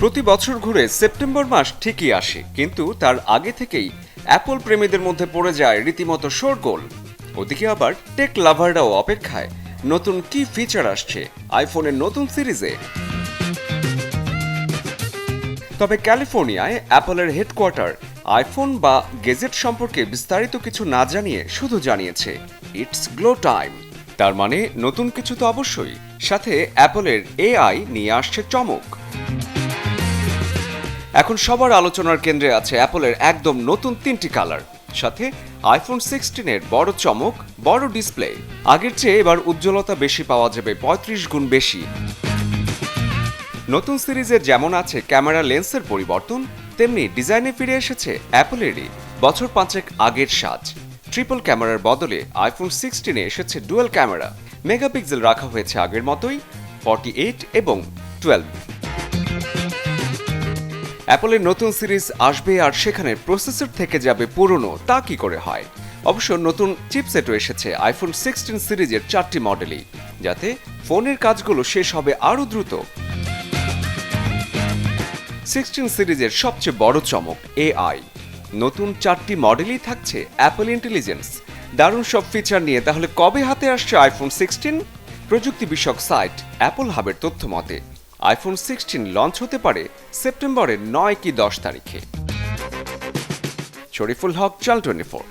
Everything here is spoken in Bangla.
প্রতি বছর ঘুরে সেপ্টেম্বর মাস ঠিকই আসে, কিন্তু তার আগে থেকেই অ্যাপল প্রেমীদের মধ্যে পড়ে যায় রীতিমতো শোরগোল। ওদিকে আবার টেক লাভাররাও অপেক্ষায় নতুন কি ফিচার আসছে আইফোনের নতুন সিরিজে। তবে ক্যালিফোর্নিয়ায় অ্যাপলের হেডকোয়ার্টার আইফোন বা গেজেট সম্পর্কে বিস্তারিত কিছু না জানিয়ে শুধু জানিয়েছে ইটস গ্লো টাইম। তার মানে নতুন কিছু তো অবশ্যই, সাথে অ্যাপলের এআই নিয়ে আসছে চমক। এখন সবার আলোচনার কেন্দ্রে আছে অ্যাপলের একদম নতুন 3টি কালার, সাথে আইফোন 16-এর বড় চমক, বড় ডিসপ্লে। আগের চেয়ে এবার উজ্জ্বলতা বেশি পাওয়া যাবে, 35 গুণ বেশি। নতুন সিরিজে যেমন আছে ক্যামেরা লেন্সের পরিবর্তন, তেমনি ডিজাইনে ফিরে এসেছে অ্যাপলেরই বছর 5 আগের সাজ। ট্রিপল ক্যামেরার বদলে আইফোন 16-এ এসেছে ডুয়াল ক্যামেরা। মেগাপিক্সেল রাখা হয়েছে আগের মতোই, 48 এবং 12। অ্যাপলের নতুন সিরিজ আসবে আর সেখানে প্রসেসর থেকে যাবে পুরনো, তা কি করে হয়? অবশ্য নতুন চিপসেটও এসেছে আইফোন 16 সিরিজের 4টি মডেলেই, যাতে ফোনের কাজগুলো শেষ হবে আরও দ্রুত। 16 সিরিজের সবচেয়ে বড় চমক এআই। নতুন 4টি মডেলই থাকছে অ্যাপল ইন্টেলিজেন্স। দারুণ সব ফিচার নিয়ে তাহলে কবে হাতে আসছে আইফোন 16? প্রযুক্তি বিষয়ক সাইট অ্যাপল হাবের তথ্য মতে আইফোন 16 লঞ্চ হতে পারে সেপ্টেম্বরের 9 কি 10 তারিখে। শরীফুল হক, চ্যানেল 24।